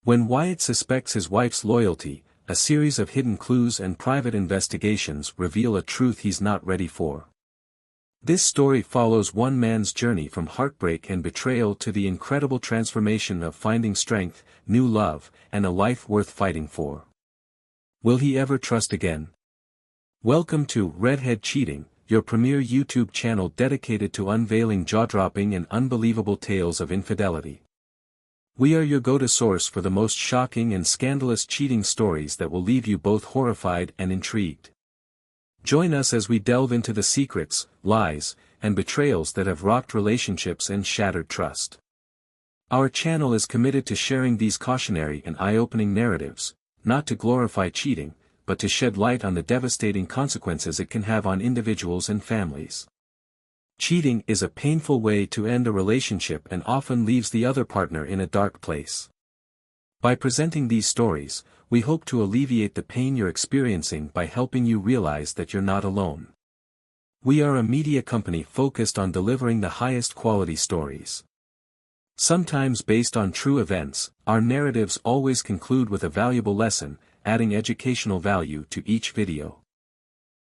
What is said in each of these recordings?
When Wyatt suspects his wife's loyalty, a series of hidden clues and private investigations reveal a truth he's not ready for. This story follows one man's journey from heartbreak and betrayal to the incredible transformation of finding strength, new love, and a life worth fighting for. Will he ever trust again? Welcome to RedHead Cheating, your premier YouTube channel dedicated to unveiling jaw-dropping and unbelievable tales of infidelity. We are your go-to source for the most shocking and scandalous cheating stories that will leave you both horrified and intrigued. Join us as we delve into the secrets, lies, and betrayals that have rocked relationships and shattered trust. Our channel is committed to sharing these cautionary and eye-opening narratives, not to glorify cheating, but to shed light on the devastating consequences it can have on individuals and families. Cheating is a painful way to end a relationship and often leaves the other partner in a dark place. By presenting these stories, we hope to alleviate the pain you're experiencing by helping you realize that you're not alone. We are a media company focused on delivering the highest quality stories. Sometimes based on true events, our narratives always conclude with a valuable lesson, adding educational value to each video.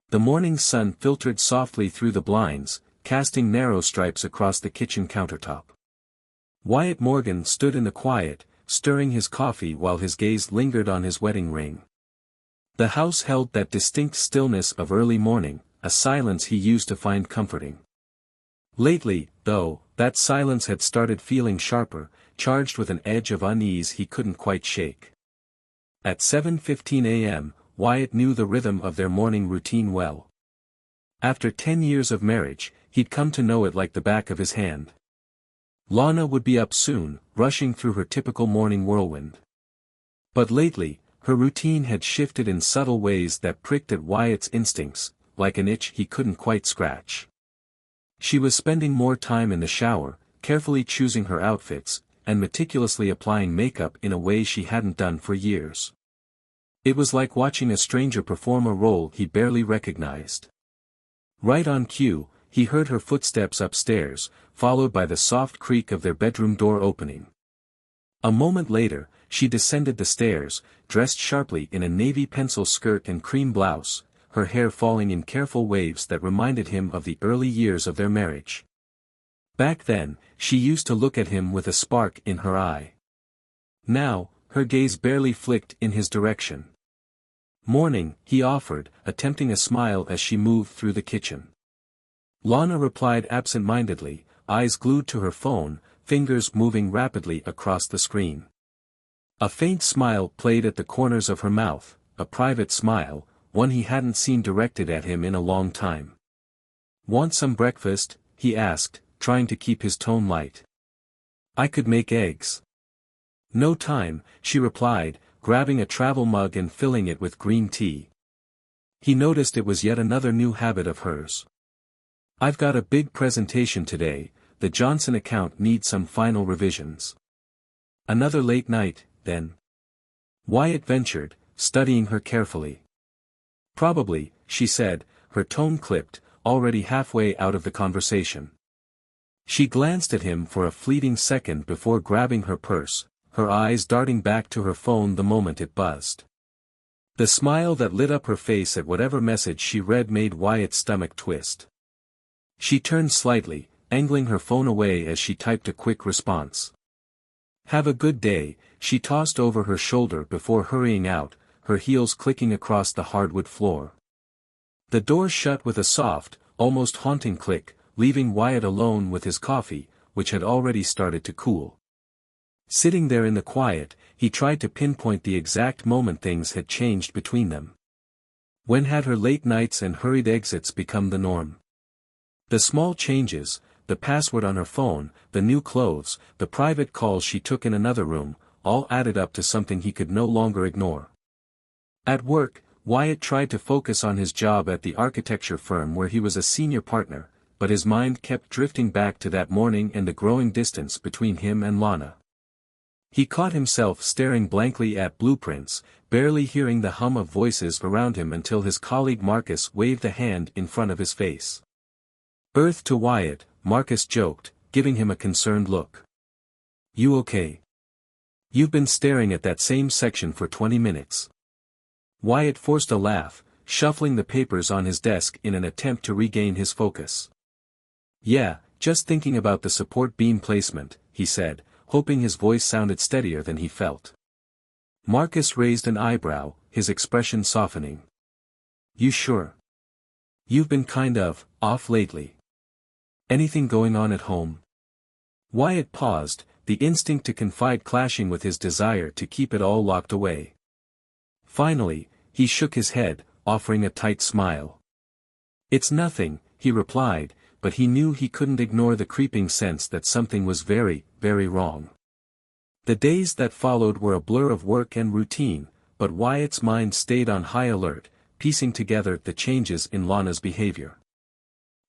The morning sun filtered softly through the blinds, casting narrow stripes across the kitchen countertop. Wyatt Morgan stood in the quiet, stirring his coffee while his gaze lingered on his wedding ring. The house held that distinct stillness of early morning, a silence he used to find comforting. Lately, though, that silence had started feeling sharper, charged with an edge of unease he couldn't quite shake. At 7:15 a.m., Wyatt knew the rhythm of their morning routine well. After 10 years of marriage, he'd come to know it like the back of his hand. Lana would be up soon, rushing through her typical morning whirlwind. But lately, her routine had shifted in subtle ways that pricked at Wyatt's instincts, like an itch he couldn't quite scratch. She was spending more time in the shower, carefully choosing her outfits, and meticulously applying makeup in a way she hadn't done for years. It was like watching a stranger perform a role he barely recognized. Right on cue, he heard her footsteps upstairs, followed by the soft creak of their bedroom door opening. A moment later, she descended the stairs, dressed sharply in a navy pencil skirt and cream blouse, her hair falling in careful waves that reminded him of the early years of their marriage. Back then, she used to look at him with a spark in her eye. Now, her gaze barely flicked in his direction. "Morning," he offered, attempting a smile as she moved through the kitchen. Lana replied absent-mindedly, eyes glued to her phone, fingers moving rapidly across the screen. A faint smile played at the corners of her mouth, a private smile, one he hadn't seen directed at him in a long time. "Want some breakfast?" he asked, trying to keep his tone light. "I could make eggs." "No time," she replied, grabbing a travel mug and filling it with green tea. He noticed it was yet another new habit of hers. "I've got a big presentation today, the Johnson account needs some final revisions." "Another late night, then?" Wyatt ventured, studying her carefully. "Probably," she said, her tone clipped, already halfway out of the conversation. She glanced at him for a fleeting second before grabbing her purse, her eyes darting back to her phone the moment it buzzed. The smile that lit up her face at whatever message she read made Wyatt's stomach twist. She turned slightly, angling her phone away as she typed a quick response. "Have a good day," she tossed over her shoulder before hurrying out, her heels clicking across the hardwood floor. The door shut with a soft, almost haunting click, leaving Wyatt alone with his coffee, which had already started to cool. Sitting there in the quiet, he tried to pinpoint the exact moment things had changed between them. When had her late nights and hurried exits become the norm? The small changes, the password on her phone, the new clothes, the private calls she took in another room, all added up to something he could no longer ignore. At work, Wyatt tried to focus on his job at the architecture firm where he was a senior partner, but his mind kept drifting back to that morning and the growing distance between him and Lana. He caught himself staring blankly at blueprints, barely hearing the hum of voices around him until his colleague Marcus waved a hand in front of his face. "Earth to Wyatt," Marcus joked, giving him a concerned look. "You okay?" You've been staring at that same section for 20 minutes. Wyatt forced a laugh, shuffling the papers on his desk in an attempt to regain his focus. Yeah, just thinking about the support beam placement, he said, hoping his voice sounded steadier than he felt. Marcus raised an eyebrow, his expression softening. You sure? You've been kind of off lately. Anything going on at home? Wyatt paused, the instinct to confide clashing with his desire to keep it all locked away. Finally, he shook his head, offering a tight smile. It's nothing, he replied, but he knew he couldn't ignore the creeping sense that something was very, very wrong. The days that followed were a blur of work and routine, but Wyatt's mind stayed on high alert, piecing together the changes in Lana's behavior.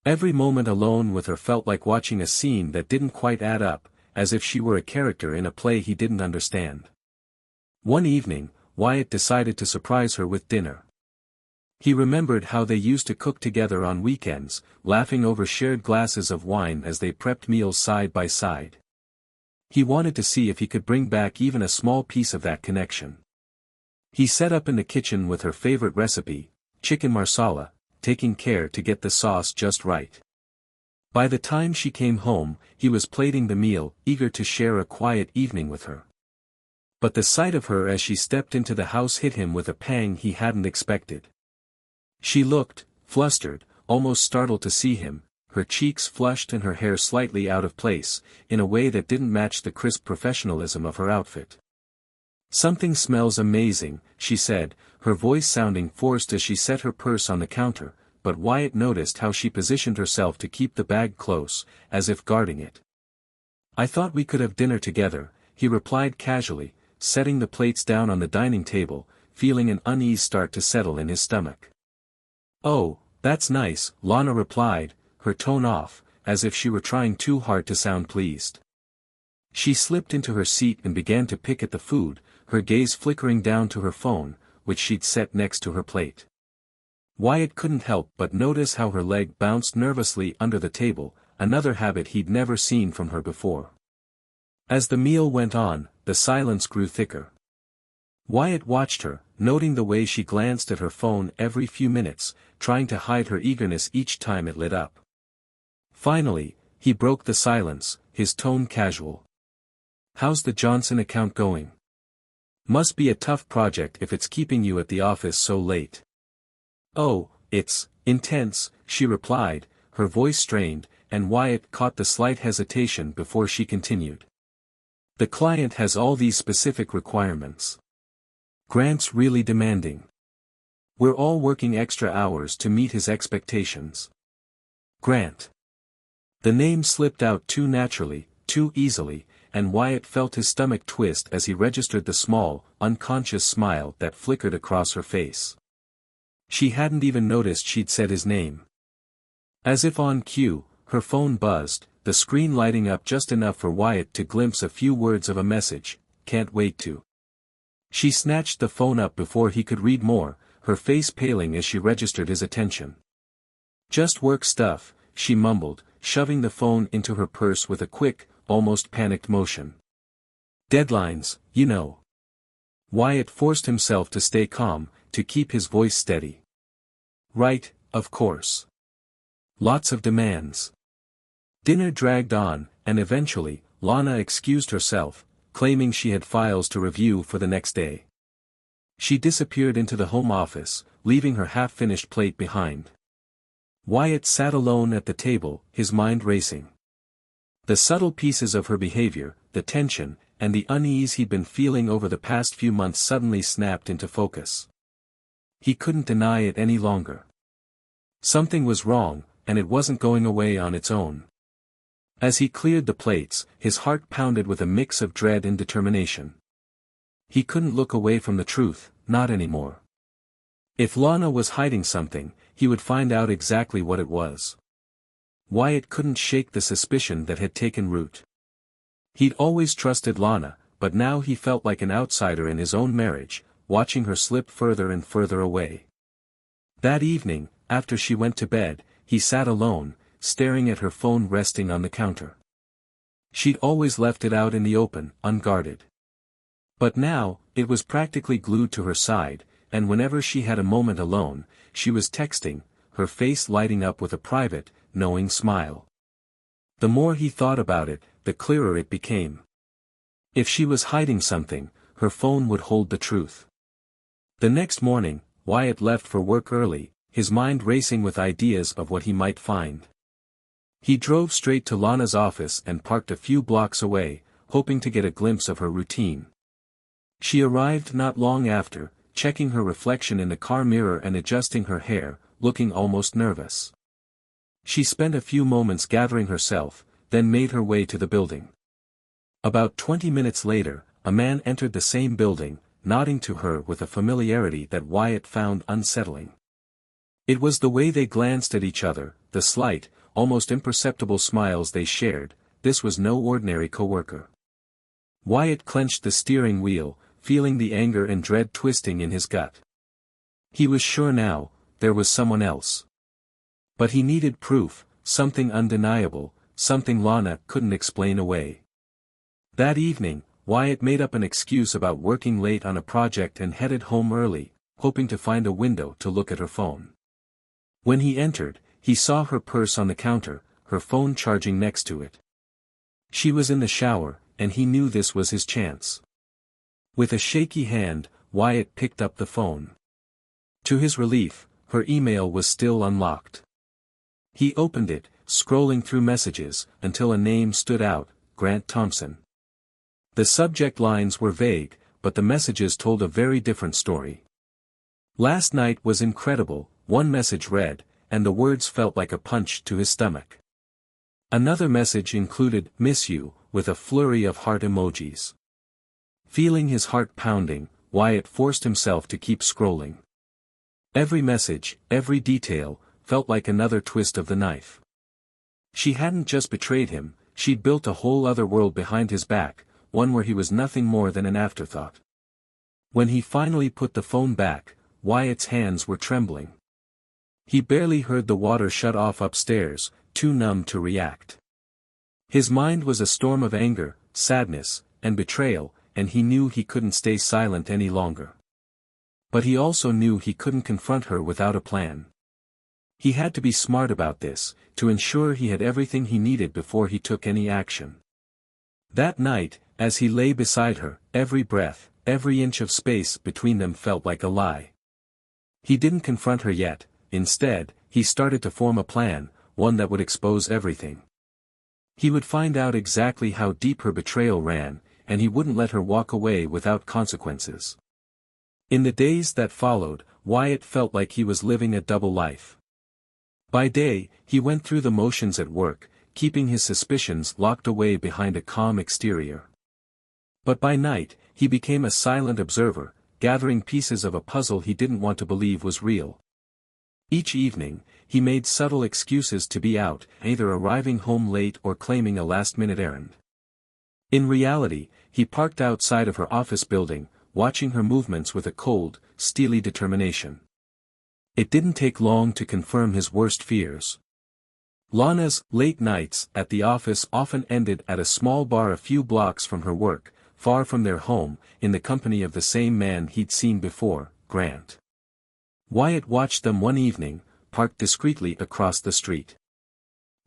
Every moment alone with her felt like watching a scene that didn't quite add up, as if she were a character in a play he didn't understand. One evening, Wyatt decided to surprise her with dinner. He remembered how they used to cook together on weekends, laughing over shared glasses of wine as they prepped meals side by side. He wanted to see if he could bring back even a small piece of that connection. He set up in the kitchen with her favorite recipe, chicken marsala, taking care to get the sauce just right. By the time she came home, he was plating the meal, eager to share a quiet evening with her. But the sight of her as she stepped into the house hit him with a pang he hadn't expected. She looked, flustered, almost startled to see him, her cheeks flushed and her hair slightly out of place, in a way that didn't match the crisp professionalism of her outfit. Something smells amazing, she said, her voice sounding forced as she set her purse on the counter, but Wyatt noticed how she positioned herself to keep the bag close, as if guarding it. I thought we could have dinner together, he replied casually, setting the plates down on the dining table, feeling an unease start to settle in his stomach. Oh, that's nice, Lana replied, her tone off, as if she were trying too hard to sound pleased. She slipped into her seat and began to pick at the food, her gaze flickering down to her phone, which she'd set next to her plate. Wyatt couldn't help but notice how her leg bounced nervously under the table, another habit he'd never seen from her before. As the meal went on, the silence grew thicker. Wyatt watched her, noting the way she glanced at her phone every few minutes, trying to hide her eagerness each time it lit up. Finally, he broke the silence, his tone casual. How's the Johnson account going? Must be a tough project if it's keeping you at the office so late. Oh, it's intense, she replied, her voice strained, and Wyatt caught the slight hesitation before she continued. The client has all these specific requirements. Grant's really demanding. We're all working extra hours to meet his expectations. Grant. The name slipped out too naturally, too easily, and Wyatt felt his stomach twist as he registered the small, unconscious smile that flickered across her face. She hadn't even noticed she'd said his name. As if on cue, her phone buzzed, the screen lighting up just enough for Wyatt to glimpse a few words of a message, "Can't wait to." She snatched the phone up before he could read more, her face paling as she registered his attention. Just work stuff, she mumbled, shoving the phone into her purse with a quick, almost panicked motion. Deadlines, you know. Wyatt forced himself to stay calm, to keep his voice steady. Right, of course. Lots of demands. Dinner dragged on, and eventually, Lana excused herself, claiming she had files to review for the next day. She disappeared into the home office, leaving her half-finished plate behind. Wyatt sat alone at the table, his mind racing. The subtle pieces of her behavior, the tension, and the unease he'd been feeling over the past few months suddenly snapped into focus. He couldn't deny it any longer. Something was wrong, and it wasn't going away on its own. As he cleared the plates, his heart pounded with a mix of dread and determination. He couldn't look away from the truth, not anymore. If Lana was hiding something, he would find out exactly what it was. Wyatt couldn't shake the suspicion that had taken root. He'd always trusted Lana, but now he felt like an outsider in his own marriage, watching her slip further and further away. That evening, after she went to bed, he sat alone, staring at her phone resting on the counter. She'd always left it out in the open, unguarded. But now, it was practically glued to her side, and whenever she had a moment alone, she was texting, her face lighting up with a private, knowing smile. The more he thought about it, the clearer it became. If she was hiding something, her phone would hold the truth. The next morning, Wyatt left for work early, his mind racing with ideas of what he might find. He drove straight to Lana's office and parked a few blocks away, hoping to get a glimpse of her routine. She arrived not long after, checking her reflection in the car mirror and adjusting her hair, looking almost nervous. She spent a few moments gathering herself, then made her way to the building. About 20 minutes later, a man entered the same building, nodding to her with a familiarity that Wyatt found unsettling. It was the way they glanced at each other, the slight, almost imperceptible smiles they shared. This was no ordinary coworker. Wyatt clenched the steering wheel, feeling the anger and dread twisting in his gut. He was sure now, there was someone else. But he needed proof, something undeniable, something Lana couldn't explain away. That evening, Wyatt made up an excuse about working late on a project and headed home early, hoping to find a window to look at her phone. When he entered, he saw her purse on the counter, her phone charging next to it. She was in the shower, and he knew this was his chance. With a shaky hand, Wyatt picked up the phone. To his relief, her email was still unlocked. He opened it, scrolling through messages, until a name stood out, Grant Thompson. The subject lines were vague, but the messages told a very different story. "Last night was incredible," one message read, and the words felt like a punch to his stomach. Another message included, "Miss you," with a flurry of heart emojis. Feeling his heart pounding, Wyatt forced himself to keep scrolling. Every message, every detail, felt like another twist of the knife. She hadn't just betrayed him, she'd built a whole other world behind his back, one where he was nothing more than an afterthought. When he finally put the phone back, Wyatt's hands were trembling. He barely heard the water shut off upstairs, too numb to react. His mind was a storm of anger, sadness, and betrayal, and he knew he couldn't stay silent any longer. But he also knew he couldn't confront her without a plan. He had to be smart about this, to ensure he had everything he needed before he took any action. That night, as he lay beside her, every breath, every inch of space between them felt like a lie. He didn't confront her yet, instead, he started to form a plan, one that would expose everything. He would find out exactly how deep her betrayal ran, and he wouldn't let her walk away without consequences. In the days that followed, Wyatt felt like he was living a double life. By day, he went through the motions at work, keeping his suspicions locked away behind a calm exterior. But by night, he became a silent observer, gathering pieces of a puzzle he didn't want to believe was real. Each evening, he made subtle excuses to be out, either arriving home late or claiming a last-minute errand. In reality, he parked outside of her office building, watching her movements with a cold, steely determination. It didn't take long to confirm his worst fears. Lana's late nights at the office often ended at a small bar a few blocks from her work, far from their home, in the company of the same man he'd seen before, Grant. Wyatt watched them one evening, parked discreetly across the street.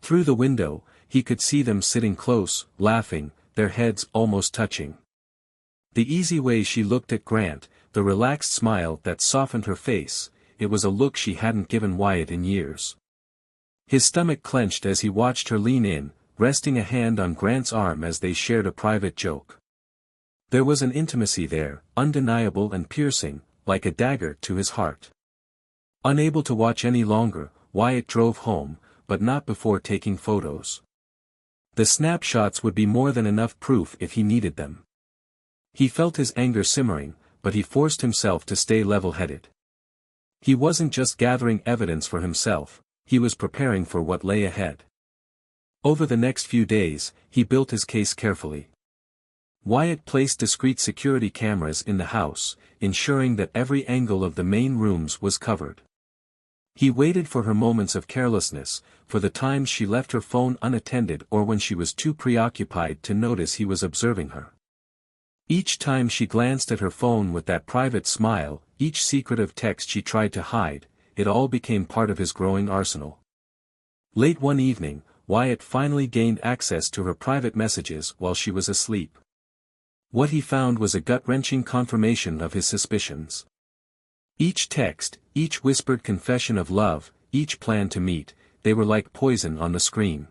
Through the window, he could see them sitting close, laughing, their heads almost touching. The easy way she looked at Grant, the relaxed smile that softened her face, it was a look she hadn't given Wyatt in years. His stomach clenched as he watched her lean in, resting a hand on Grant's arm as they shared a private joke. There was an intimacy there, undeniable and piercing, like a dagger to his heart. Unable to watch any longer, Wyatt drove home, but not before taking photos. The snapshots would be more than enough proof if he needed them. He felt his anger simmering, but he forced himself to stay level-headed. He wasn't just gathering evidence for himself, he was preparing for what lay ahead. Over the next few days, he built his case carefully. Wyatt placed discreet security cameras in the house, ensuring that every angle of the main rooms was covered. He waited for her moments of carelessness, for the times she left her phone unattended or when she was too preoccupied to notice he was observing her. Each time she glanced at her phone with that private smile, each secretive text she tried to hide, it all became part of his growing arsenal. Late one evening, Wyatt finally gained access to her private messages while she was asleep. What he found was a gut-wrenching confirmation of his suspicions. Each text, each whispered confession of love, each plan to meet, they were like poison on the screen.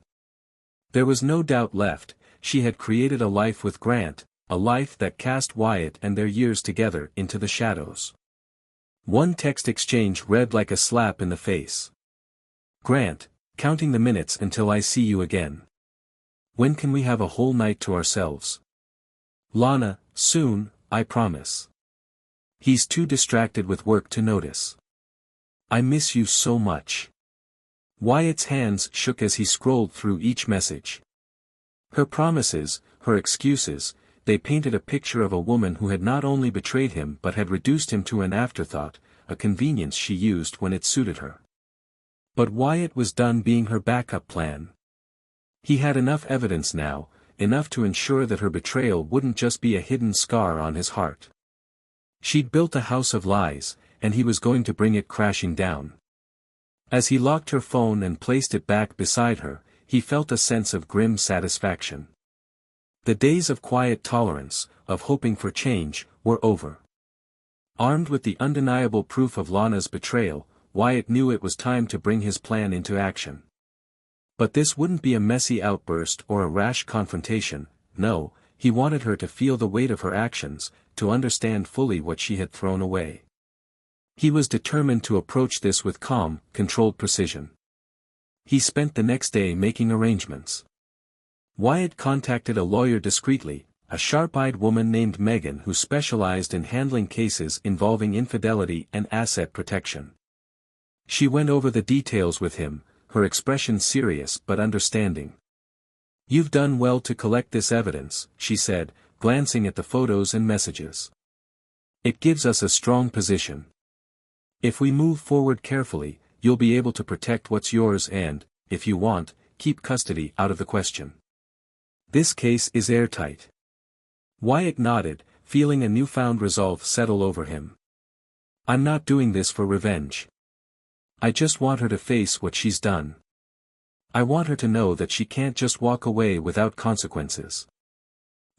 There was no doubt left, she had created a life with Grant, a life that cast Wyatt and their years together into the shadows. One text exchange read like a slap in the face. Grant, counting the minutes until I see you again. When can we have a whole night to ourselves? Lana, soon, I promise. He's too distracted with work to notice. I miss you so much. Wyatt's hands shook as he scrolled through each message. Her promises, her excuses, they painted a picture of a woman who had not only betrayed him but had reduced him to an afterthought, a convenience she used when it suited her. But Wyatt was done being her backup plan. He had enough evidence now, enough to ensure that her betrayal wouldn't just be a hidden scar on his heart. She'd built a house of lies, and he was going to bring it crashing down. As he locked her phone and placed it back beside her, he felt a sense of grim satisfaction. The days of quiet tolerance, of hoping for change, were over. Armed with the undeniable proof of Lana's betrayal, Wyatt knew it was time to bring his plan into action. But this wouldn't be a messy outburst or a rash confrontation, no, he wanted her to feel the weight of her actions, to understand fully what she had thrown away. He was determined to approach this with calm, controlled precision. He spent the next day making arrangements. Wyatt contacted a lawyer discreetly, a sharp-eyed woman named Megan who specialized in handling cases involving infidelity and asset protection. She went over the details with him, her expression serious but understanding. "You've done well to collect this evidence," she said, glancing at the photos and messages. "It gives us a strong position. If we move forward carefully, you'll be able to protect what's yours and, if you want, keep custody out of the question. This case is airtight." Wyatt nodded, feeling a newfound resolve settle over him. "I'm not doing this for revenge. I just want her to face what she's done. I want her to know that she can't just walk away without consequences."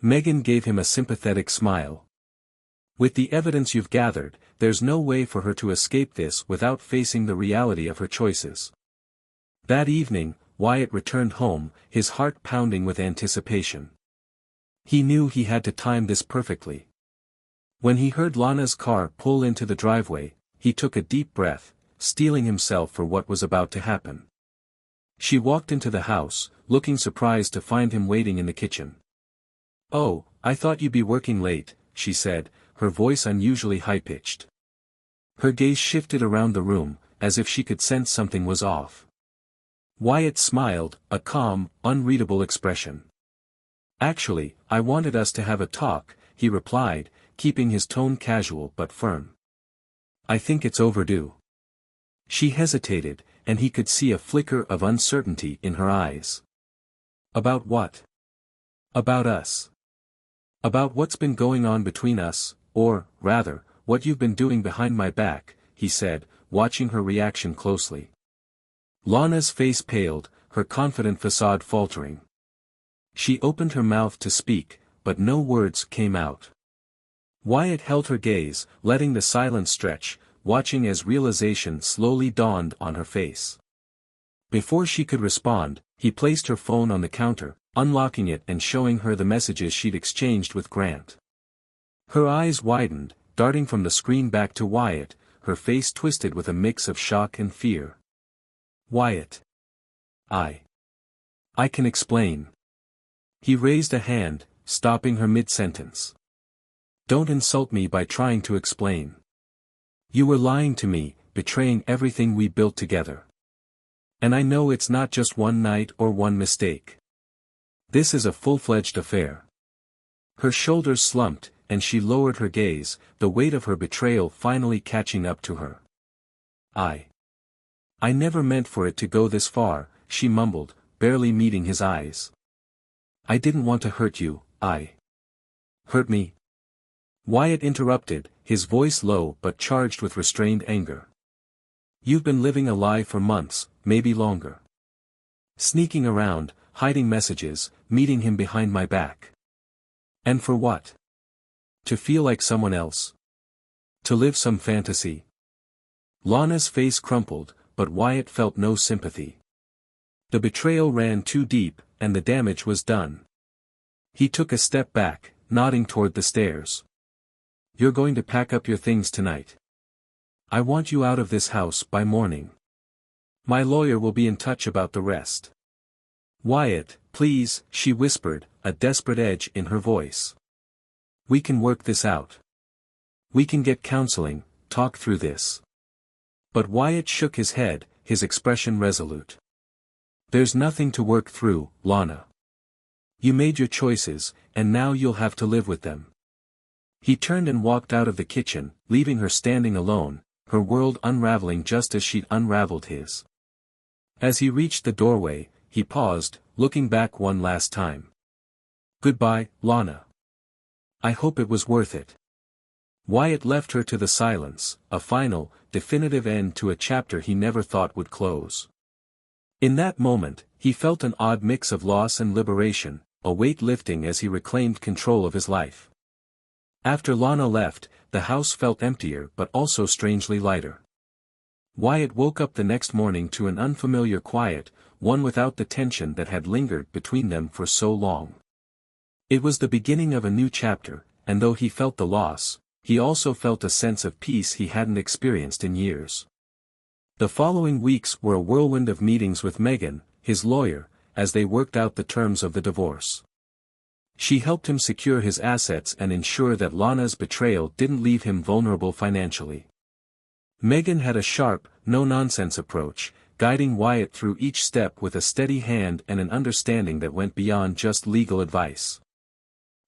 Megan gave him a sympathetic smile. "With the evidence you've gathered, there's no way for her to escape this without facing the reality of her choices." That evening, Wyatt returned home, his heart pounding with anticipation. He knew he had to time this perfectly. When he heard Lana's car pull into the driveway, he took a deep breath, steeling himself for what was about to happen. She walked into the house, looking surprised to find him waiting in the kitchen. "Oh, I thought you'd be working late," she said, her voice unusually high-pitched. Her gaze shifted around the room, as if she could sense something was off. Wyatt smiled, a calm, unreadable expression. "Actually, I wanted us to have a talk," he replied, keeping his tone casual but firm. "I think it's overdue." She hesitated, and he could see a flicker of uncertainty in her eyes. "About what?" "About us. About what's been going on between us, or, rather, what you've been doing behind my back," he said, watching her reaction closely. Lana's face paled, her confident facade faltering. She opened her mouth to speak, but no words came out. Wyatt held her gaze, letting the silence stretch, watching as realization slowly dawned on her face. Before she could respond, he placed her phone on the counter, unlocking it and showing her the messages she'd exchanged with Grant. Her eyes widened, darting from the screen back to Wyatt, her face twisted with a mix of shock and fear. "Wyatt. I can explain." He raised a hand, stopping her mid-sentence. "Don't insult me by trying to explain. You were lying to me, betraying everything we built together. And I know it's not just one night or one mistake. This is a full-fledged affair." Her shoulders slumped, and she lowered her gaze, the weight of her betrayal finally catching up to her. I never meant for it to go this far," she mumbled, barely meeting his eyes. "I didn't want to hurt you." "Hurt me?" Wyatt interrupted, his voice low but charged with restrained anger. You've been living a lie for months, maybe longer. Sneaking around, hiding messages, meeting him behind my back. And for what? To feel like someone else? To live some fantasy? Lana's face crumpled, but Wyatt felt no sympathy. The betrayal ran too deep, and the damage was done. He took a step back, nodding toward the stairs. You're going to pack up your things tonight. I want you out of this house by morning. My lawyer will be in touch about the rest. Wyatt, please, she whispered, a desperate edge in her voice. We can work this out. We can get counseling, talk through this. But Wyatt shook his head, his expression resolute. There's nothing to work through, Lana. You made your choices, and now you'll have to live with them. He turned and walked out of the kitchen, leaving her standing alone, her world unraveling just as she'd unraveled his. As he reached the doorway, he paused, looking back one last time. Goodbye, Lana. I hope it was worth it. Wyatt left her to the silence, a final, definitive end to a chapter he never thought would close. In that moment, he felt an odd mix of loss and liberation, a weight lifting as he reclaimed control of his life. After Lana left, the house felt emptier but also strangely lighter. Wyatt woke up the next morning to an unfamiliar quiet, one without the tension that had lingered between them for so long. It was the beginning of a new chapter, and though he felt the loss, he also felt a sense of peace he hadn't experienced in years. The following weeks were a whirlwind of meetings with Megan, his lawyer, as they worked out the terms of the divorce. She helped him secure his assets and ensure that Lana's betrayal didn't leave him vulnerable financially. Megan had a sharp, no-nonsense approach, guiding Wyatt through each step with a steady hand and an understanding that went beyond just legal advice.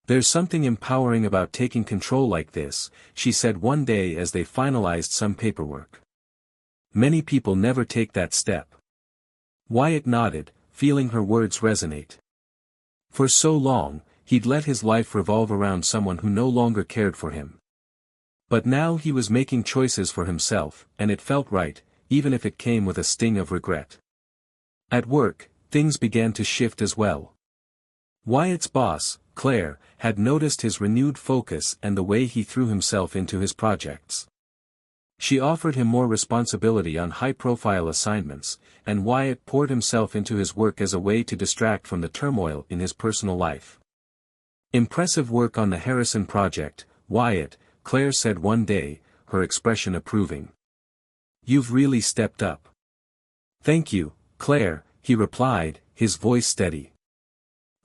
There's something empowering about taking control like this, she said one day as they finalized some paperwork. Many people never take that step. Wyatt nodded, feeling her words resonate. For so long, he'd let his life revolve around someone who no longer cared for him. But now he was making choices for himself, and it felt right, even if it came with a sting of regret. At work, things began to shift as well. Wyatt's boss, Claire, had noticed his renewed focus and the way he threw himself into his projects. She offered him more responsibility on high-profile assignments, and Wyatt poured himself into his work as a way to distract from the turmoil in his personal life. Impressive work on the Harrison project, Wyatt, Claire said one day, her expression approving. You've really stepped up. Thank you, Claire, he replied, his voice steady.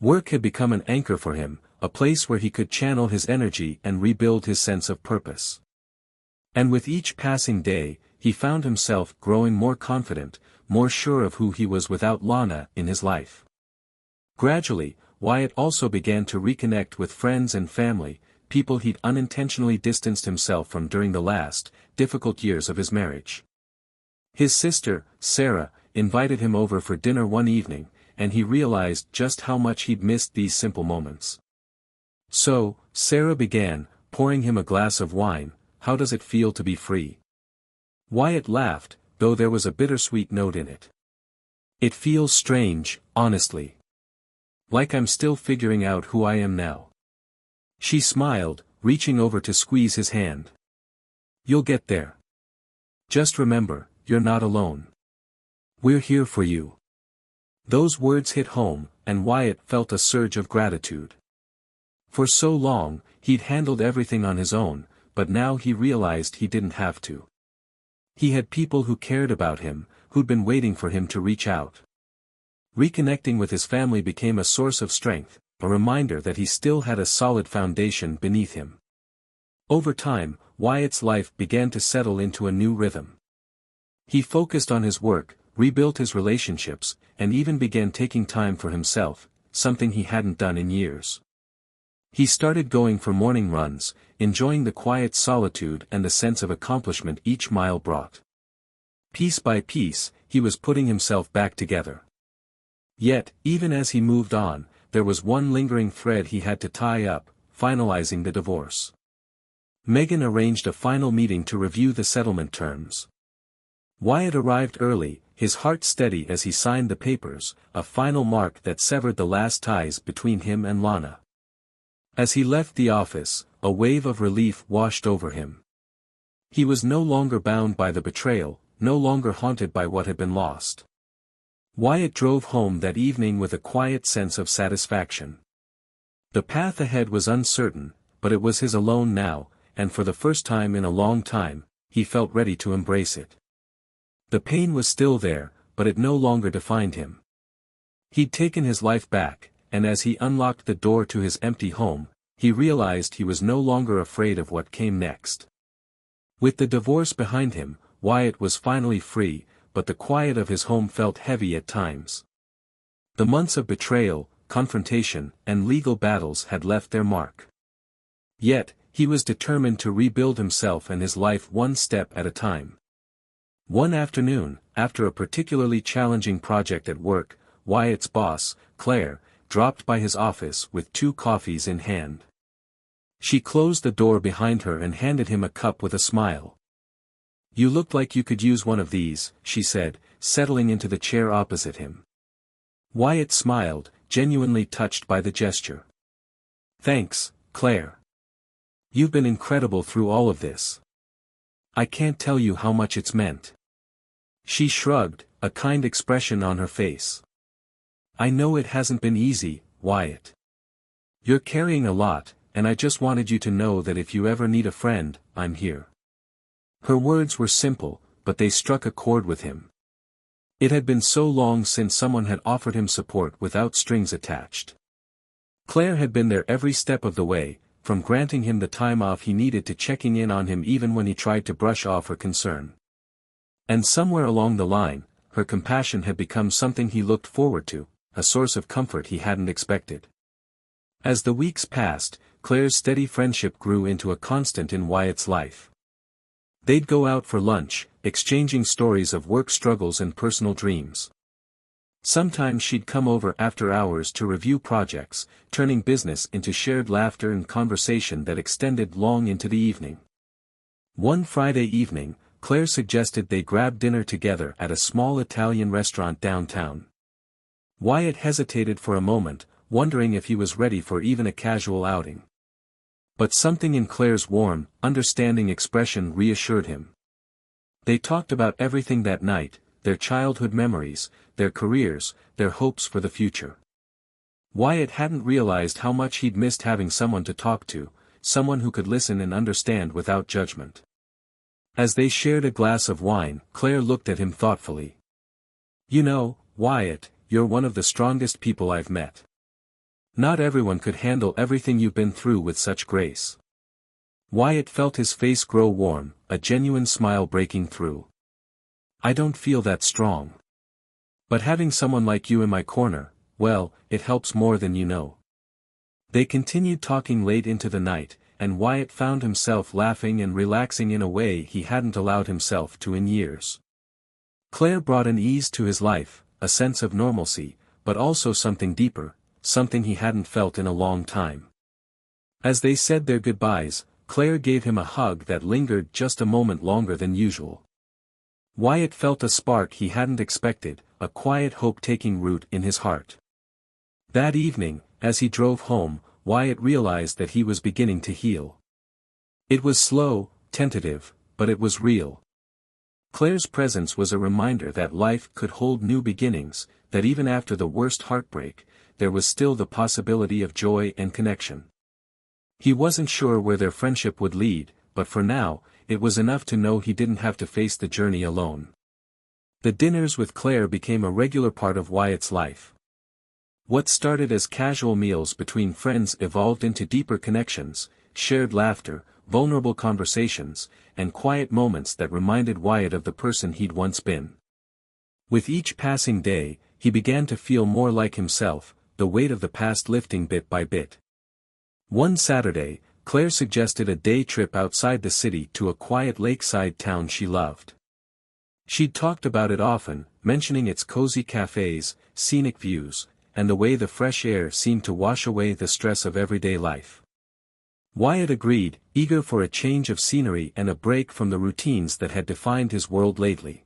Work had become an anchor for him, a place where he could channel his energy and rebuild his sense of purpose. And with each passing day, he found himself growing more confident, more sure of who he was without Lana in his life. Gradually, Wyatt also began to reconnect with friends and family, people he'd unintentionally distanced himself from during the last, difficult years of his marriage. His sister, Sarah, invited him over for dinner one evening, and he realized just how much he'd missed these simple moments. So, Sarah began, pouring him a glass of wine. How does it feel to be free? Wyatt laughed, though there was a bittersweet note in it. It feels strange, honestly. Like I'm still figuring out who I am now. She smiled, reaching over to squeeze his hand. You'll get there. Just remember, you're not alone. We're here for you. Those words hit home, and Wyatt felt a surge of gratitude. For so long, he'd handled everything on his own, but now he realized he didn't have to. He had people who cared about him, who'd been waiting for him to reach out. Reconnecting with his family became a source of strength, a reminder that he still had a solid foundation beneath him. Over time, Wyatt's life began to settle into a new rhythm. He focused on his work, rebuilt his relationships, and even began taking time for himself, something he hadn't done in years. He started going for morning runs, enjoying the quiet solitude and the sense of accomplishment each mile brought. Piece by piece, he was putting himself back together. Yet, even as he moved on, there was one lingering thread he had to tie up, finalizing the divorce. Megan arranged a final meeting to review the settlement terms. Wyatt arrived early, his heart steady as he signed the papers, a final mark that severed the last ties between him and Lana. As he left the office, a wave of relief washed over him. He was no longer bound by the betrayal, no longer haunted by what had been lost. Wyatt drove home that evening with a quiet sense of satisfaction. The path ahead was uncertain, but it was his alone now, and for the first time in a long time, he felt ready to embrace it. The pain was still there, but it no longer defined him. He'd taken his life back, and as he unlocked the door to his empty home, he realized he was no longer afraid of what came next. With the divorce behind him, Wyatt was finally free, but the quiet of his home felt heavy at times. The months of betrayal, confrontation, and legal battles had left their mark. Yet, he was determined to rebuild himself and his life one step at a time. One afternoon, after a particularly challenging project at work, Wyatt's boss, Claire, dropped by his office with 2 coffees in hand. She closed the door behind her and handed him a cup with a smile. "You looked like you could use one of these," she said, settling into the chair opposite him. Wyatt smiled, genuinely touched by the gesture. "Thanks, Claire. You've been incredible through all of this. I can't tell you how much it's meant." She shrugged, a kind expression on her face. "I know it hasn't been easy, Wyatt. You're carrying a lot, and I just wanted you to know that if you ever need a friend, I'm here." Her words were simple, but they struck a chord with him. It had been so long since someone had offered him support without strings attached. Claire had been there every step of the way, from granting him the time off he needed to checking in on him even when he tried to brush off her concern. And somewhere along the line, her compassion had become something he looked forward to, a source of comfort he hadn't expected. As the weeks passed, Claire's steady friendship grew into a constant in Wyatt's life. They'd go out for lunch, exchanging stories of work struggles and personal dreams. Sometimes she'd come over after hours to review projects, turning business into shared laughter and conversation that extended long into the evening. One Friday evening, Claire suggested they grab dinner together at a small Italian restaurant downtown. Wyatt hesitated for a moment, wondering if he was ready for even a casual outing. But something in Claire's warm, understanding expression reassured him. They talked about everything that night, their childhood memories, their careers, their hopes for the future. Wyatt hadn't realized how much he'd missed having someone to talk to, someone who could listen and understand without judgment. As they shared a glass of wine, Claire looked at him thoughtfully. "You know, Wyatt, you're one of the strongest people I've met. Not everyone could handle everything you've been through with such grace." Wyatt felt his face grow warm, a genuine smile breaking through. "I don't feel that strong. But having someone like you in my corner, well, it helps more than you know." They continued talking late into the night, and Wyatt found himself laughing and relaxing in a way he hadn't allowed himself to in years. Claire brought an ease to his life, a sense of normalcy, but also something deeper, something he hadn't felt in a long time. As they said their goodbyes, Claire gave him a hug that lingered just a moment longer than usual. Wyatt felt a spark he hadn't expected, a quiet hope taking root in his heart. That evening, as he drove home, Wyatt realized that he was beginning to heal. It was slow, tentative, but it was real. Claire's presence was a reminder that life could hold new beginnings, that even after the worst heartbreak, there was still the possibility of joy and connection. He wasn't sure where their friendship would lead, but for now, it was enough to know he didn't have to face the journey alone. The dinners with Claire became a regular part of Wyatt's life. What started as casual meals between friends evolved into deeper connections, shared laughter, vulnerable conversations, and quiet moments that reminded Wyatt of the person he'd once been. With each passing day, he began to feel more like himself, the weight of the past lifting bit by bit. One Saturday, Claire suggested a day trip outside the city to a quiet lakeside town she loved. She'd talked about it often, mentioning its cozy cafes, scenic views, and the way the fresh air seemed to wash away the stress of everyday life. Wyatt agreed, eager for a change of scenery and a break from the routines that had defined his world lately.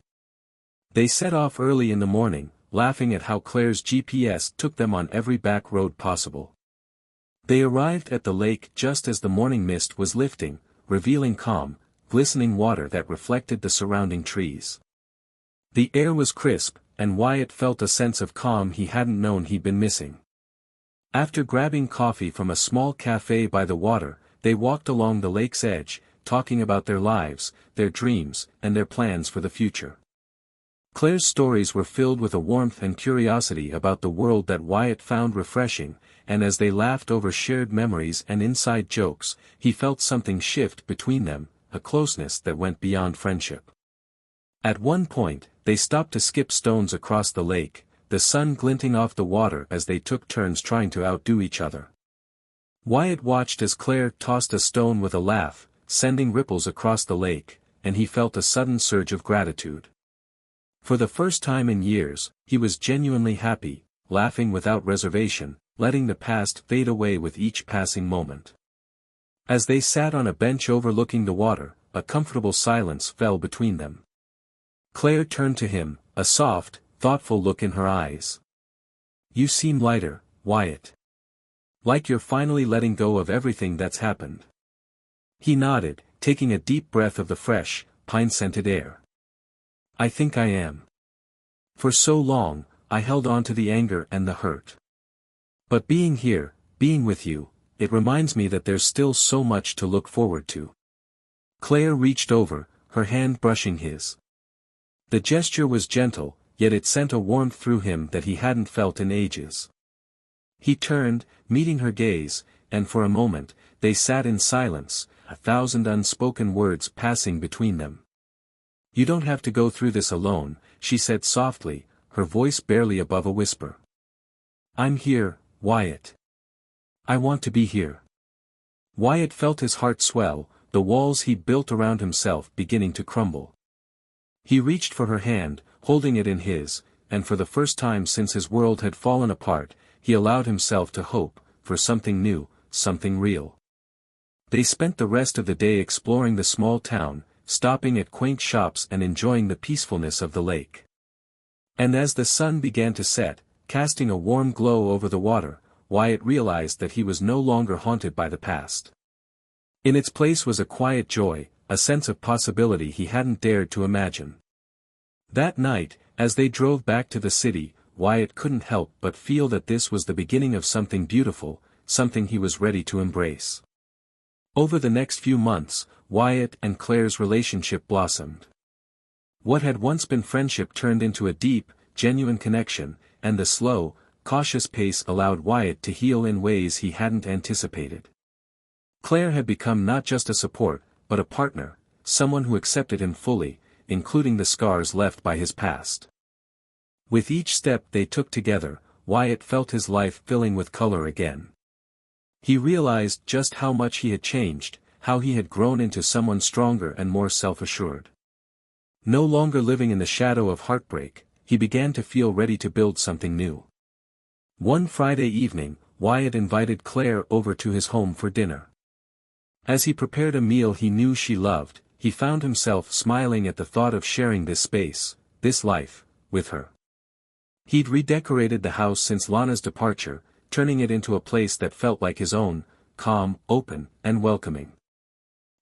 They set off early in the morning, laughing at how Claire's GPS took them on every back road possible. They arrived at the lake just as the morning mist was lifting, revealing calm, glistening water that reflected the surrounding trees. The air was crisp, and Wyatt felt a sense of calm he hadn't known he'd been missing. After grabbing coffee from a small cafe by the water, they walked along the lake's edge, talking about their lives, their dreams, and their plans for the future. Claire's stories were filled with a warmth and curiosity about the world that Wyatt found refreshing, and as they laughed over shared memories and inside jokes, he felt something shift between them, a closeness that went beyond friendship. At one point, they stopped to skip stones across the lake, the sun glinting off the water as they took turns trying to outdo each other. Wyatt watched as Claire tossed a stone with a laugh, sending ripples across the lake, and he felt a sudden surge of gratitude. For the first time in years, he was genuinely happy, laughing without reservation, letting the past fade away with each passing moment. As they sat on a bench overlooking the water, a comfortable silence fell between them. Claire turned to him, a soft, thoughtful look in her eyes. "You seem lighter, Wyatt. Like you're finally letting go of everything that's happened." He nodded, taking a deep breath of the fresh, pine-scented air. "I think I am. For so long, I held on to the anger and the hurt. But being here, being with you, it reminds me that there's still so much to look forward to." Claire reached over, her hand brushing his. The gesture was gentle, yet it sent a warmth through him that he hadn't felt in ages. He turned, meeting her gaze, and for a moment, they sat in silence, 1,000 unspoken words passing between them. "You don't have to go through this alone," she said softly, her voice barely above a whisper. "I'm here, Wyatt. I want to be here." Wyatt felt his heart swell, the walls he'd built around himself beginning to crumble. He reached for her hand, holding it in his, and for the first time since his world had fallen apart, he allowed himself to hope, for something new, something real. They spent the rest of the day exploring the small town, stopping at quaint shops and enjoying the peacefulness of the lake. And as the sun began to set, casting a warm glow over the water, Wyatt realized that he was no longer haunted by the past. In its place was a quiet joy, a sense of possibility he hadn't dared to imagine. That night, as they drove back to the city, Wyatt couldn't help but feel that this was the beginning of something beautiful, something he was ready to embrace. Over the next few months, Wyatt and Claire's relationship blossomed. What had once been friendship turned into a deep, genuine connection, and the slow, cautious pace allowed Wyatt to heal in ways he hadn't anticipated. Claire had become not just a support, but a partner, someone who accepted him fully, including the scars left by his past. With each step they took together, Wyatt felt his life filling with color again. He realized just how much he had changed, how he had grown into someone stronger and more self-assured. No longer living in the shadow of heartbreak, he began to feel ready to build something new. One Friday evening, Wyatt invited Claire over to his home for dinner. As he prepared a meal he knew she loved, he found himself smiling at the thought of sharing this space, this life, with her. He'd redecorated the house since Lana's departure, turning it into a place that felt like his own, calm, open, and welcoming.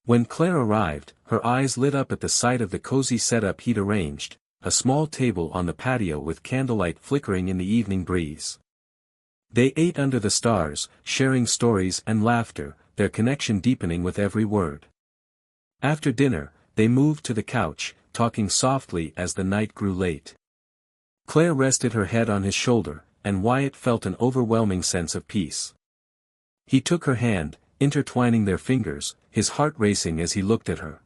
When Claire arrived, her eyes lit up at the sight of the cozy setup he'd arranged, a small table on the patio with candlelight flickering in the evening breeze. They ate under the stars, sharing stories and laughter, their connection deepening with every word. After dinner, they moved to the couch, talking softly as the night grew late. Claire rested her head on his shoulder, and Wyatt felt an overwhelming sense of peace. He took her hand, intertwining their fingers, his heart racing as he looked at her.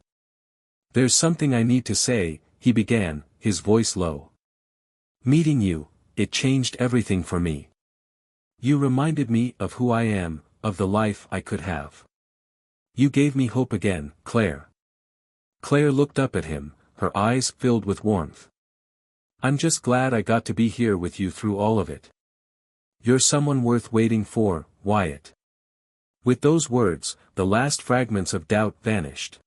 "There's something I need to say," he began, his voice low. "Meeting you, it changed everything for me. You reminded me of who I am, of the life I could have. You gave me hope again, Claire." Claire looked up at him, her eyes filled with warmth. "I'm just glad I got to be here with you through all of it. You're someone worth waiting for, Wyatt." With those words, the last fragments of doubt vanished.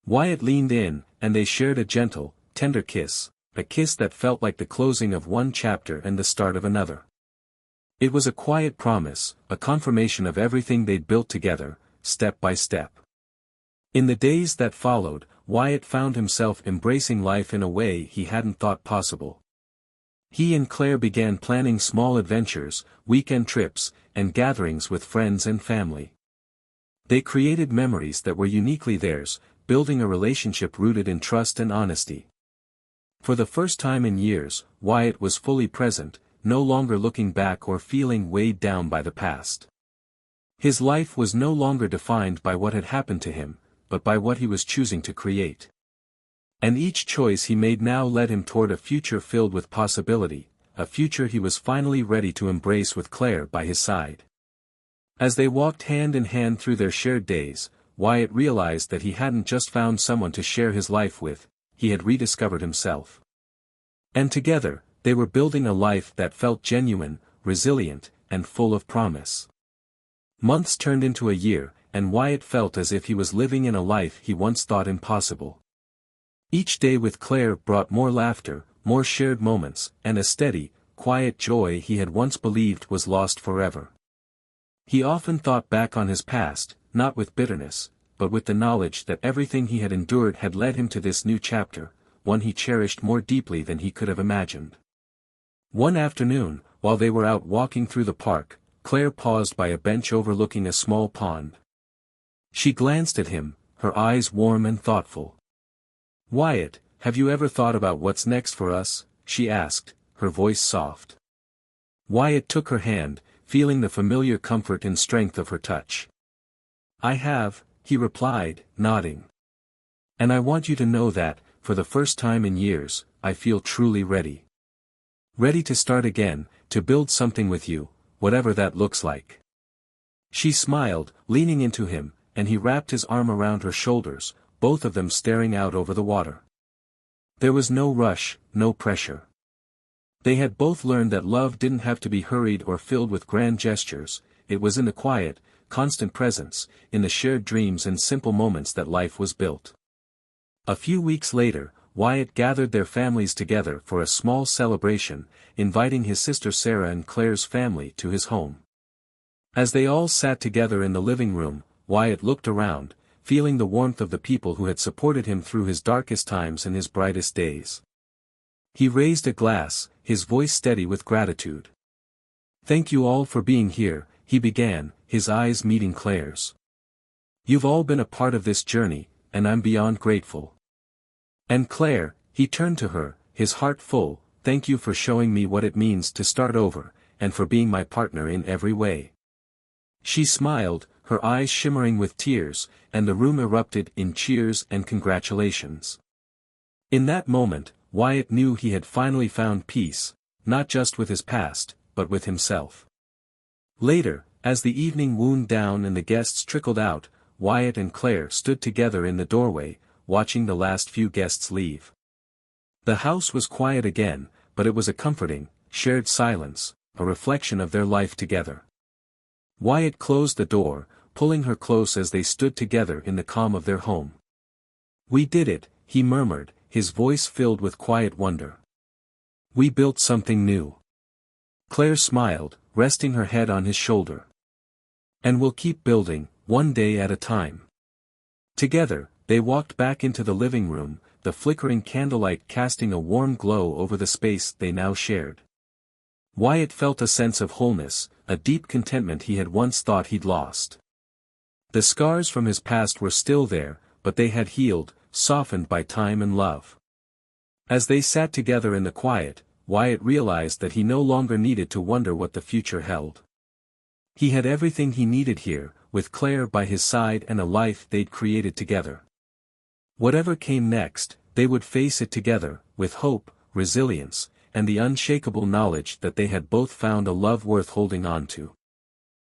Wyatt leaned in, and they shared a gentle, tender kiss, a kiss that felt like the closing of one chapter and the start of another. It was a quiet promise, a confirmation of everything they'd built together, step by step. In the days that followed, Wyatt found himself embracing life in a way he hadn't thought possible. He and Claire began planning small adventures, weekend trips, and gatherings with friends and family. They created memories that were uniquely theirs, building a relationship rooted in trust and honesty. For the first time in years, Wyatt was fully present, no longer looking back or feeling weighed down by the past. His life was no longer defined by what had happened to him, but by what he was choosing to create. And each choice he made now led him toward a future filled with possibility, a future he was finally ready to embrace with Claire by his side. As they walked hand in hand through their shared days, Wyatt realized that he hadn't just found someone to share his life with, he had rediscovered himself. And together, they were building a life that felt genuine, resilient, and full of promise. Months turned into a year, and Wyatt felt as if he was living in a life he once thought impossible. Each day with Claire brought more laughter, more shared moments, and a steady, quiet joy he had once believed was lost forever. He often thought back on his past, not with bitterness, but with the knowledge that everything he had endured had led him to this new chapter, one he cherished more deeply than he could have imagined. One afternoon, while they were out walking through the park, Claire paused by a bench overlooking a small pond. She glanced at him, her eyes warm and thoughtful. "Wyatt, have you ever thought about what's next for us?" she asked, her voice soft. Wyatt took her hand, feeling the familiar comfort and strength of her touch. "I have," he replied, nodding. "And I want you to know that, for the first time in years, I feel truly ready. Ready to start again, to build something with you, whatever that looks like." She smiled, leaning into him, and he wrapped his arm around her shoulders, both of them staring out over the water. There was no rush, no pressure. They had both learned that love didn't have to be hurried or filled with grand gestures, it was in the quiet, constant presence, in the shared dreams and simple moments that life was built. A few weeks later, Wyatt gathered their families together for a small celebration, inviting his sister Sarah and Claire's family to his home. As they all sat together in the living room, Wyatt looked around, feeling the warmth of the people who had supported him through his darkest times and his brightest days. He raised a glass, his voice steady with gratitude. "Thank you all for being here," he began, his eyes meeting Claire's. "You've all been a part of this journey, and I'm beyond grateful. And Claire," he turned to her, his heart full, "thank you for showing me what it means to start over, and for being my partner in every way." She smiled, her eyes shimmering with tears, and the room erupted in cheers and congratulations. In that moment, Wyatt knew he had finally found peace, not just with his past, but with himself. Later, as the evening wound down and the guests trickled out, Wyatt and Claire stood together in the doorway, watching the last few guests leave. The house was quiet again, but it was a comforting, shared silence, a reflection of their life together. Wyatt closed the door, pulling her close as they stood together in the calm of their home. "We did it," he murmured, his voice filled with quiet wonder. "We built something new." Claire smiled, resting her head on his shoulder. "And we'll keep building, one day at a time." Together, they walked back into the living room, the flickering candlelight casting a warm glow over the space they now shared. Wyatt felt a sense of wholeness, a deep contentment he had once thought he'd lost. The scars from his past were still there, but they had healed, softened by time and love. As they sat together in the quiet, Wyatt realized that he no longer needed to wonder what the future held. He had everything he needed here, with Claire by his side and a life they'd created together. Whatever came next, they would face it together, with hope, resilience, and the unshakable knowledge that they had both found a love worth holding on to.